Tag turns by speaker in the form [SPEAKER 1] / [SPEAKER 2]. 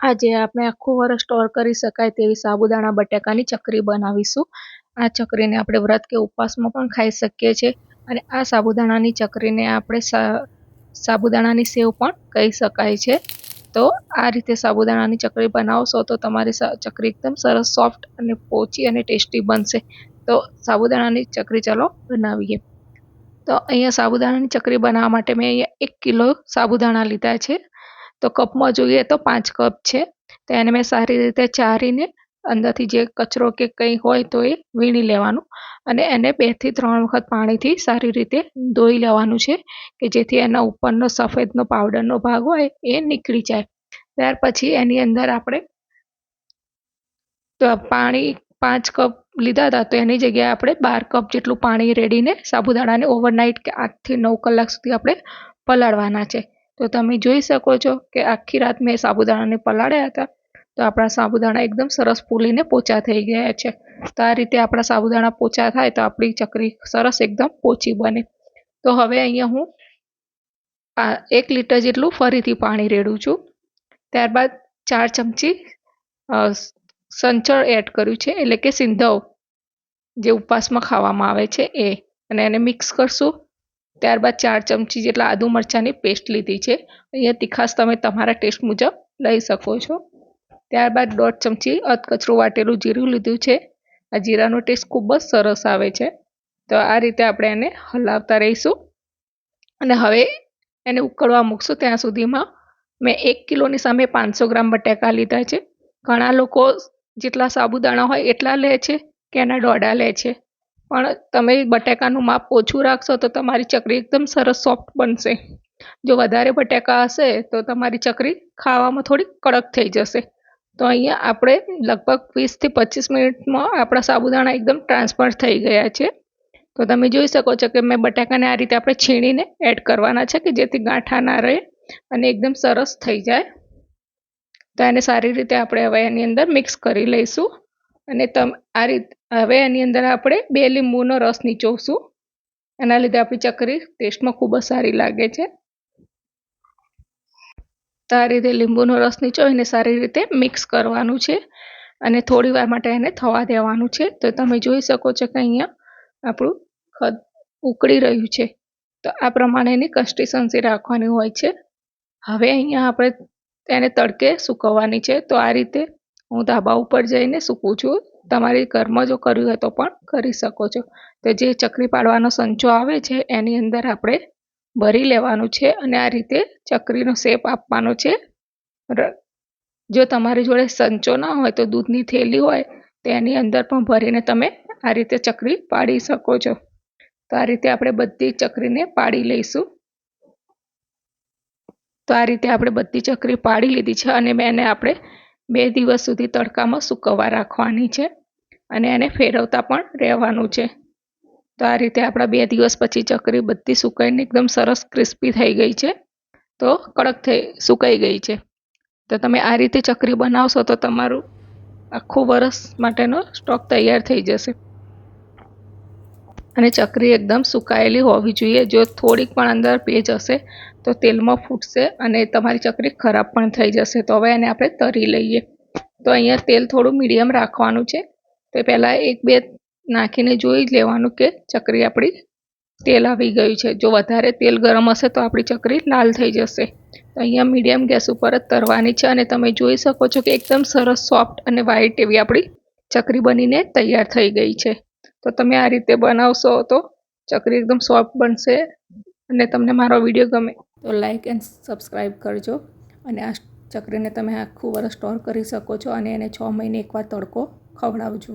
[SPEAKER 1] આજે આપણે આખું વર્ષ સ્ટોર કરી શકાય તેવી સાબુદાણા બટાકાની ચકરી બનાવીશું। આ ચકરીને આપણે વ્રત કે ઉપવાસમાં પણ ખાઈ શકીએ છીએ અને આ સાબુદાણાની ચકરીને આપણે સાબુદાણાની સેવ પણ કહી શકાય છે। તો આ રીતે સાબુદાણાની ચકરી બનાવશો તો તમારી ચકરી એકદમ સરસ સોફ્ટ અને પોચી અને ટેસ્ટી બનશે। તો સાબુદાણાની ચકરી ચાલો બનાવીએ। તો અહીંયા સાબુદાણાની ચકરી બનાવવા માટે મેં અહીંયા 1 કિલો સાબુદાણા લીધા છે। તો કપમાં જોઈએ તો 5 કપ છે। તો એને મેં સારી રીતે ચારીને અંદરથી જે કચરો કે કંઈ હોય તો એ વીણી લેવાનું અને એને 2 થી 3 વખત પાણીથી સારી રીતે ધોઈ લેવાનું છે કે જેથી એના ઉપરનો સફેદનો પાવડરનો ભાગ હોય એ નીકળી જાય। ત્યાર પછી એની અંદર આપણે તો પાણી 5 કપ લીધા હતા તો એની જગ્યાએ આપણે 12 કપ જેટલું પાણી રેડીને સાબુદાણાને ઓવરનાઇટ કે 8 થી 9 કલાક સુધી આપણે પલાળવાના છે। તો તમે જોઈ શકો છો કે આખી રાત મેં સાબુદાણાને પલાળ્યા હતા તો આપણા સાબુદાણા એકદમ સરસ ફૂલીને પોચા થઈ ગયા છે। તો આ રીતે આપણા સાબુદાણા પોચા થાય તો આપણી ચકરી સરસ એકદમ પોચી બને। તો હવે અહીંયા હું 1 લીટર જેટલું ફરીથી પાણી રેડું છું। ત્યારબાદ 4 ચમચી સંચળ એડ કર્યું છે એટલે કે સિંધવ જે ઉપવાસમાં ખાવામાં આવે છે એ, અને એને મિક્સ કરશું। ત્યારબાદ 4 ચમચી જેટલા આદુ મરચાંની પેસ્ટ લીધી છે। અહીંયા તીખાશ તમે તમારા ટેસ્ટ મુજબ લઈ શકો છો। ત્યારબાદ 1.5 ચમચી અધકચરું વાટેલું જીરું લીધું છે। આ જીરાનો ટેસ્ટ ખૂબ જ સરસ આવે છે। તો આ રીતે આપણે એને હલાવતા રહીશું અને હવે એને ઉકળવા મૂકશું। ત્યાં સુધીમાં મેં 1 કિલોની સામે 500 ગ્રામ બટાકા લીધા છે। ઘણા લોકો જેટલા સાબુદાણા હોય એટલા લે છે કે એના દોઢા લે છે, પણ તમે બટાકાનું માપ ઓછું રાખશો તો તમારી ચકરી એકદમ સરસ સોફ્ટ બનશે। જો વધારે બટાકા હશે તો તમારી ચકરી ખાવામાં થોડી કડક થઈ જશે। તો અહીંયા આપણે લગભગ 20 થી 25 મિનિટમાં આપણા સાબુદાણા એકદમ ટ્રાન્સફર થઈ ગયા છે। તો તમે જોઈ શકો છો કે મેં બટાકાને આ રીતે આપણે છીણીને એડ કરવાના છે કે જેથી ગાંઠા ના રહે અને એકદમ સરસ થઈ જાય। તો એને સારી રીતે આપણે હવે એની અંદર મિક્સ કરી લઈશું અને આ રીતે હવે એની અંદર આપણે 2 લીંબુનો રસ નીચોવશું। એના લીધે આપણી ચકરી ટેસ્ટમાં ખૂબ જ સારી લાગે છે। તો આ રીતે લીંબુનો રસ નીચોવીને સારી રીતે મિક્સ કરવાનું છે અને થોડી વાર માટે એને થવા દેવાનું છે। તો તમે જોઈ શકો છો કે અહીંયા આપણું ખદ ઉકળી રહ્યું છે। તો આ પ્રમાણે એની કન્સિસ્ટન્સી રાખવાની હોય છે। હવે અહીંયા આપણે તેને તડકે સૂકવવાની છે। તો આ રીતે હું ધાબા ઉપર જઈને સૂકવું છું। તમારી ઘરમાં જો કરવું હોય તો પણ કરી શકો છો। તો જે ચકરી પાડવાનો સંચો આવે છે એની અંદર આપણે ભરી લેવાનું છે અને આ રીતે ચકરીનો શેપ આપવાનો છે। જો તમારી જોડે સંચો ના હોય તો દૂધની થેલી હોય તો એની અંદર પણ ભરીને તમે આ રીતે ચકરી પાડી શકો છો। તો આ રીતે આપણે બધી ચકરીને પાડી લઈશું। તો આ રીતે આપણે બધી ચકરી પાડી લીધી છે અને એને આપણે 2 દિવસ સુધી તડકામાં સૂકવવા રાખવાની છે અને એને ફેરવતા પણ રહેવાનું છે। તો આ રીતે આપણા 2 દિવસ પછી ચકરી બધી સુકાઈને એકદમ સરસ ક્રિસ્પી થઈ ગઈ છે। તો કડક સુકાઈ ગઈ છે। તો તમે આ રીતે ચકરી બનાવશો તો તમારું આખું વર્ષ માટેનો સ્ટોક તૈયાર થઈ જશે। અને ચકરી એકદમ સુકાયેલી હોવી જોઈએ। જો થોડીક પણ અંદર ભેજ હશે તો તેલમાં ફૂટશે અને તમારી ચકરી ખરાબ પણ થઈ જશે। તો હવે એને આપણે તળી લઈએ। તો અહીંયા તેલ થોડું મીડિયમ રાખવાનું છે। તો પહેલાં 1-2 નાખીને જોઈ લેવાનું કે ચકરી આપણી તેલ આવી ગયું છે। જો વધારે તેલ ગરમ હશે તો આપણી ચકરી લાલ થઈ જશે। તો અહીંયા મીડિયમ ગેસ ઉપર જ તળવાની છે અને તમે જોઈ શકો છો કે એકદમ સરસ સોફ્ટ અને વ્હાઈટ એવી આપણી ચકરી બનીને તૈયાર થઈ ગઈ છે। તો તમે આ રીતે બનાવશો તો ચકરી એકદમ સોફ્ટ બનશે। અને તમને મારો વિડીયો ગમે તો લાઈક એન્ડ સબસ્ક્રાઈબ કરજો અને આ ચકરીને તમે આખું વર્ષ સ્ટોર કરી શકો છો અને એને 6 મહિને એકવાર તડકો ખવડાવજો।